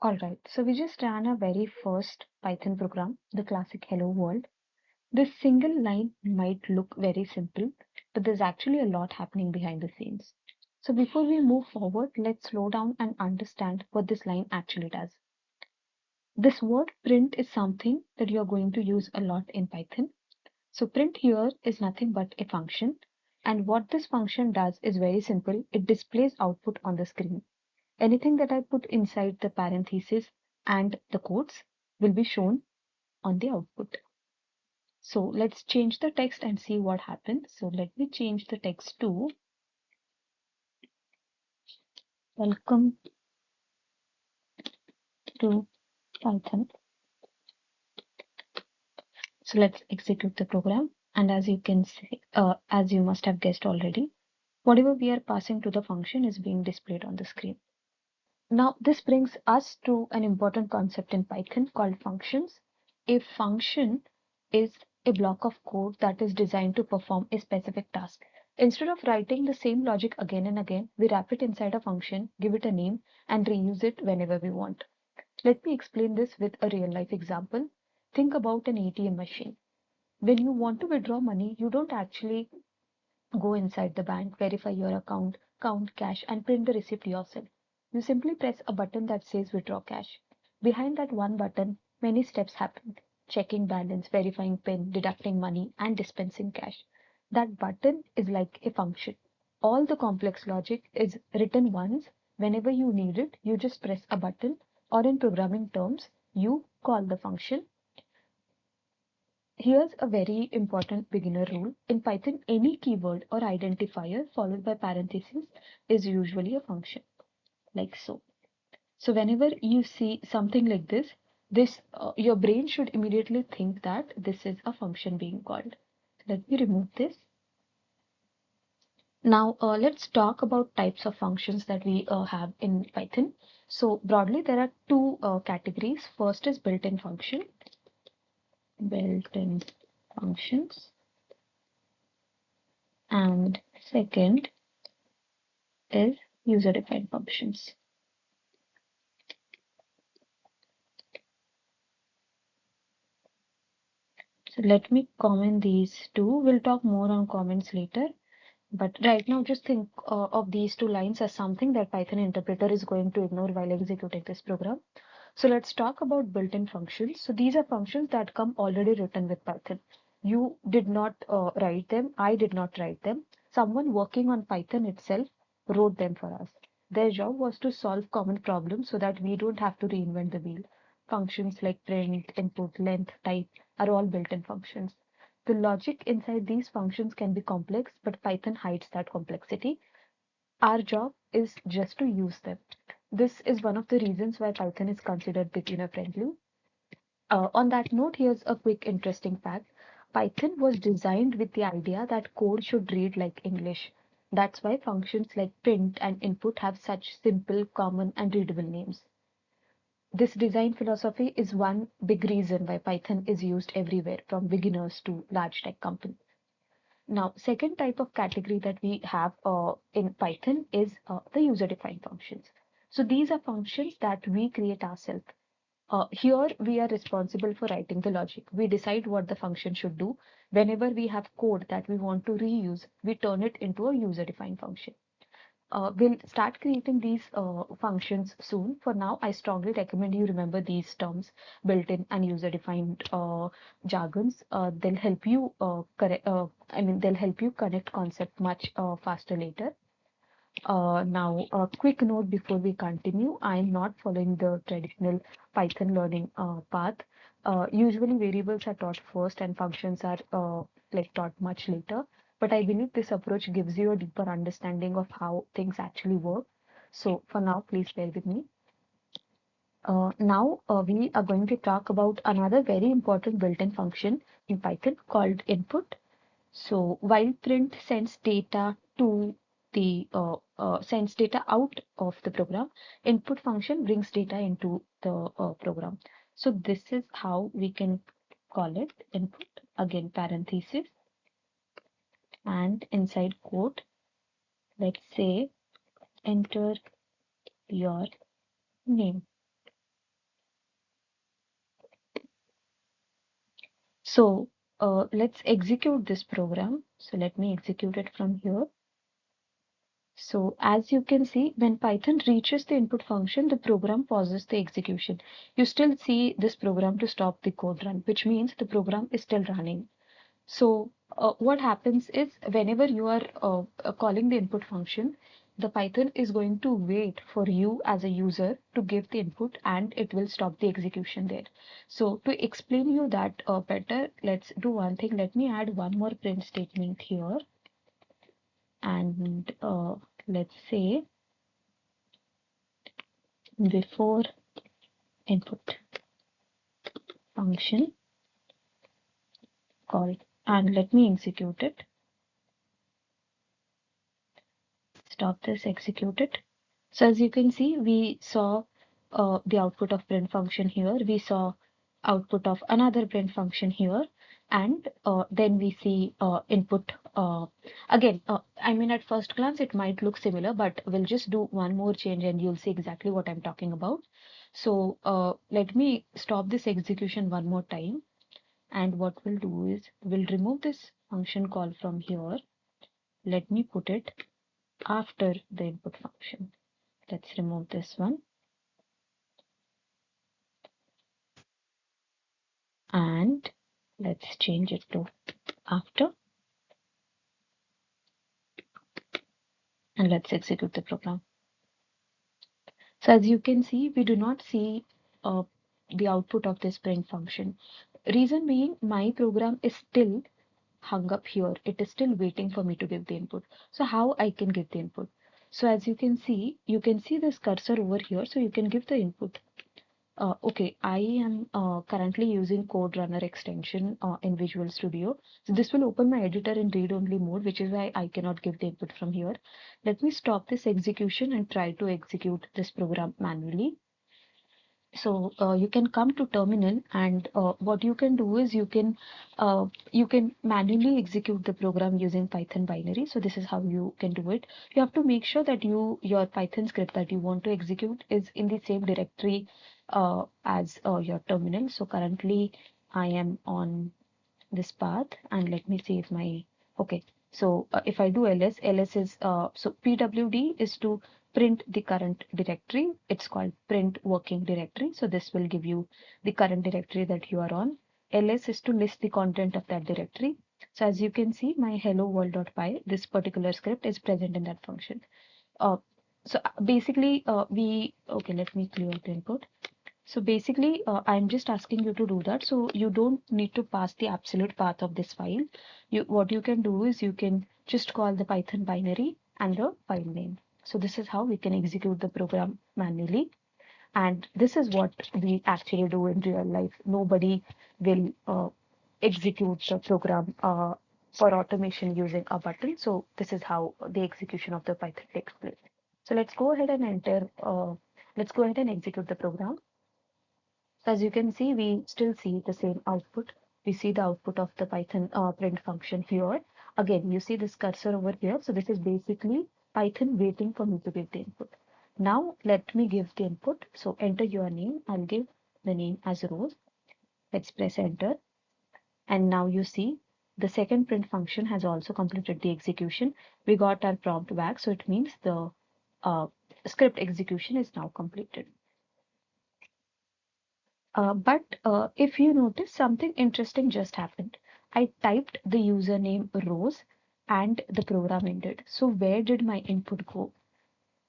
Alright, so we just ran our very first Python program, the classic Hello World. This single line might look very simple, but there's actually a lot happening behind the scenes. So before we move forward, let's slow down and understand what this line actually does. This word print is something that you're going to use a lot in Python. So print here is nothing but a function. And what this function does is very simple. It displays output on the screen. Anything that I put inside the parentheses and the quotes will be shown on the output. So let's change the text and see what happens. So let me change the text to welcome to Python. So let's execute the program. And as you can see, as you must have guessed already, whatever we are passing to the function is being displayed on the screen. Now, this brings us to an important concept in Python called functions. A function is a block of code that is designed to perform a specific task. Instead of writing the same logic again and again, we wrap it inside a function, give it a name, and reuse it whenever we want. Let me explain this with a real life example. Think about an ATM machine. When you want to withdraw money, you don't actually go inside the bank, verify your account, count cash, and print the receipt yourself. You simply press a button that says withdraw cash. Behind that one button, many steps happen: checking balance, verifying PIN, deducting money, and dispensing cash. That button is like a function. All the complex logic is written once. Whenever you need it, you just press a button, or in programming terms, you call the function. Here's a very important beginner rule. In Python, any keyword or identifier followed by parentheses is usually a function, like so. So whenever you see something like this, your brain should immediately think that this is a function being called. Let me remove this. Now let's talk about types of functions that we have in Python. So broadly, there are two categories. First is built-in function, built-in functions, and second is user-defined functions. So let me comment these two. We'll talk more on comments later. But right now, just think of these two lines as something that Python interpreter is going to ignore while executing this program. So let's talk about built-in functions. So these are functions that come already written with Python. You did not write them. I did not write them. Someone working on Python itself wrote them for us. Their job was to solve common problems so that we don't have to reinvent the wheel. Functions like print, input, length, type are all built-in functions. The logic inside these functions can be complex, but Python hides that complexity. Our job is just to use them. This is one of the reasons why Python is considered beginner friendly. On that note, here's a quick interesting fact. Python was designed with the idea that code should read like English. That's why functions like print and input have such simple, common, and readable names. This design philosophy is one big reason why Python is used everywhere, from beginners to large tech companies. Now, second type of category that we have in Python is the user-defined functions. So these are functions that we create ourselves. Here we are responsible for writing the logic. We decide what the function should do. Whenever we have code that we want to reuse, we turn it into a user-defined function. We'll start creating these functions soon. For now, I strongly recommend you remember these terms, built-in and user-defined jargons. They'll help you they'll help you connect concept much faster later. Now, a quick note before we continue. I am not following the traditional Python learning path. Usually, variables are taught first and functions are taught much later. But I believe this approach gives you a deeper understanding of how things actually work. So, for now, please bear with me. Now, we are going to talk about another very important built-in function in Python called input. So while print sends data to the sends data out of the program, input function brings data into the program. So this is how we can call it input. Again, parenthesis and inside quote, let's say enter your name. So let's execute this program. So let me execute it from here. So as you can see, when Python reaches the input function, the program pauses the execution. You still see this program to stop the code run, which means the program is still running. So what happens is whenever you are calling the input function, the Python is going to wait for you as a user to give the input and it will stop the execution there. So to explain you that better, let's do one thing. Let me add one more print statement here and let's say before input function called, and let me execute it. Stop this, execute it. So as you can see, we saw the output of print function here. We saw output of another print function here. And then we see input again. I mean, at first glance, it might look similar, but we'll just do one more change and you'll see exactly what I'm talking about. So let me stop this execution one more time. And what we'll do is we'll remove this function call from here. Let me put it after the input function. Let's remove this one and let's change it to after and let's execute the program. So as you can see, we do not see the output of this print function. Reason being, my program is still hung up here. It is still waiting for me to give the input. So how I can give the input? So as you can see this cursor over here. So you can give the input. Okay, I am currently using CodeRunner extension in Visual Studio. So this will open my editor in read-only mode, which is why I cannot give the input from here. Let me stop this execution and try to execute this program manually. So you can come to terminal and what you can do is you can manually execute the program using Python binary. So this is how you can do it. You have to make sure that your Python script that you want to execute is in the same directory as your terminal. So currently I am on this path and let me see if my okay. So if I do ls is so pwd is to print the current directory. It's called print working directory. So this will give you the current directory that you are on. Ls is to list the content of that directory. So as you can see, my hello world.py, this particular script is present in that function. Basically, let me clear the input. So basically, I'm just asking you to do that. So you don't need to pass the absolute path of this file. What you can do is you can just call the Python binary and the file name. So this is how we can execute the program manually. And this is what we actually do in real life. Nobody will execute the program for automation using a button. So this is how the execution of the Python takes place. So let's go ahead and let's go ahead and execute the program. So as you can see, we still see the same output. We see the output of the Python print function here. Again, you see this cursor over here. So this is basically Python waiting for me to give the input. Now let me give the input. So enter your name. I'll give the name as Rose. Let's press enter. And now you see the second print function has also completed the execution. We got our prompt back. So it means the uh, script execution is now completed. But if you notice, something interesting just happened. I typed the username Rose and the program ended. So where did my input go?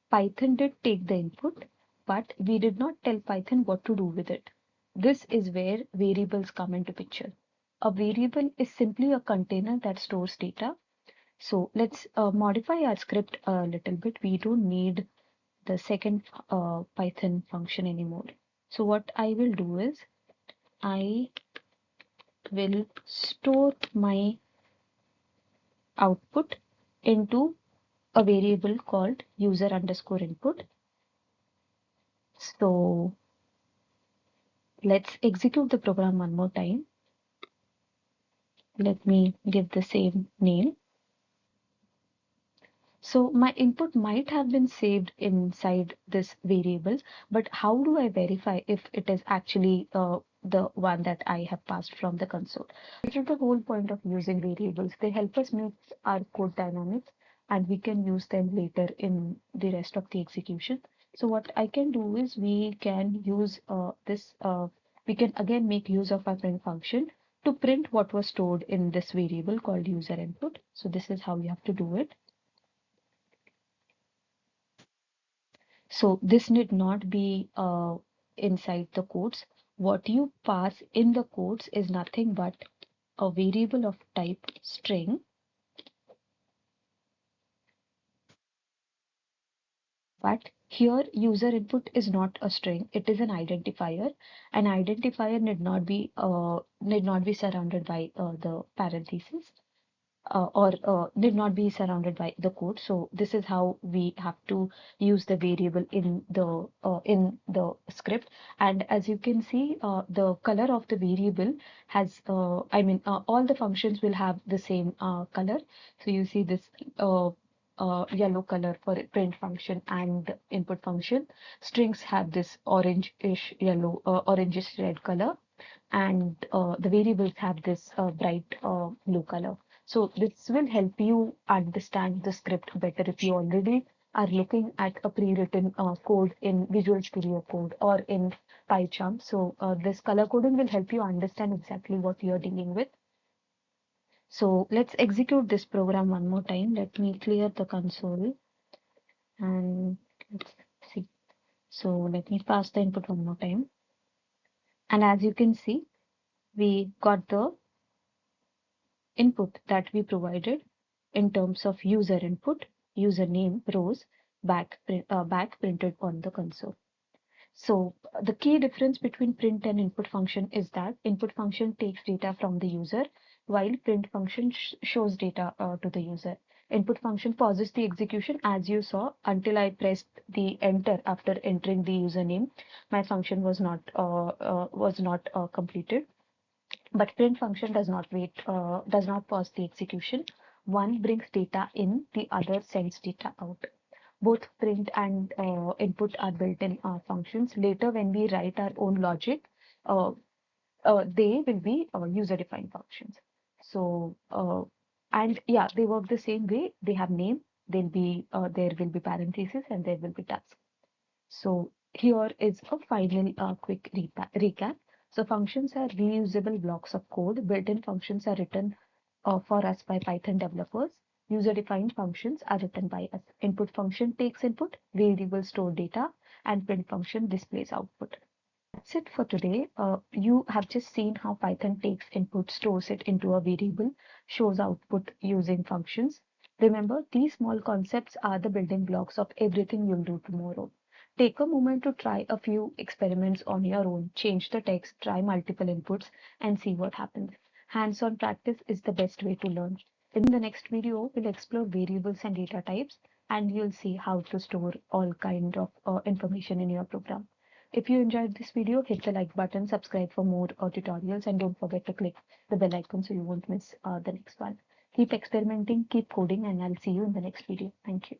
Python did take the input, but we did not tell Python what to do with it. This is where variables come into picture. A variable is simply a container that stores data. So let's modify our script a little bit. We don't need the second Python function anymore. So what I will do is I will store my output into a variable called user underscore input. So let's execute the program one more time. Let me give the same name. So my input might have been saved inside this variable, but how do I verify if it is actually the one that I have passed from the console. This is the whole point of using variables. They help us make our code dynamics and we can use them later in the rest of the execution. So what I can do is we can use we can again make use of our print function to print what was stored in this variable called user input. So this is how you have to do it. So this need not be inside the quotes. What you pass in the quotes is nothing but a variable of type string. But here user input is not a string, it is an identifier. An identifier need not be surrounded by the parentheses or need not be surrounded by the code. So this is how we have to use the variable in the script. And as you can see, the color of the variable has all the functions will have the same color. So you see this yellow color for print function and input function. Strings have this orange-ish yellow, orangish red color, and the variables have this bright blue color. So this will help you understand the script better if you already are looking at a pre-written code in Visual Studio Code or in PyCharm. So this color coding will help you understand exactly what you're dealing with. So let's execute this program one more time. Let me clear the console and let's see. So let me pass the input one more time. And as you can see, we got the input that we provided in terms of user input, username, rows, back printed on the console. So the key difference between print and input function is that input function takes data from the user, while print function shows data to the user. Input function pauses the execution as you saw until I pressed the enter after entering the username. My function was not completed. But print function does not pause the execution. One brings data in, the other sends data out. Both print and input are built-in functions. Later, when we write our own logic, uh, they will be user-defined functions. So, and yeah, they work the same way. They have name. There will be parentheses and there will be task. So here is a final quick recap. So functions are reusable blocks of code. Built-in functions are written for us by Python developers. User-defined functions are written by us. Input function takes input, variable store data, and print function displays output. That's it for today. You have just seen how Python takes input, stores it into a variable, shows output using functions. Remember, these small concepts are the building blocks of everything you'll do tomorrow. Take a moment to try a few experiments on your own. Change the text, try multiple inputs, and see what happens. Hands-on practice is the best way to learn. In the next video, we'll explore variables and data types, and you'll see how to store all kind of information in your program. If you enjoyed this video, hit the like button, subscribe for more tutorials, and don't forget to click the bell icon so you won't miss the next one. Keep experimenting, keep coding, and I'll see you in the next video. Thank you.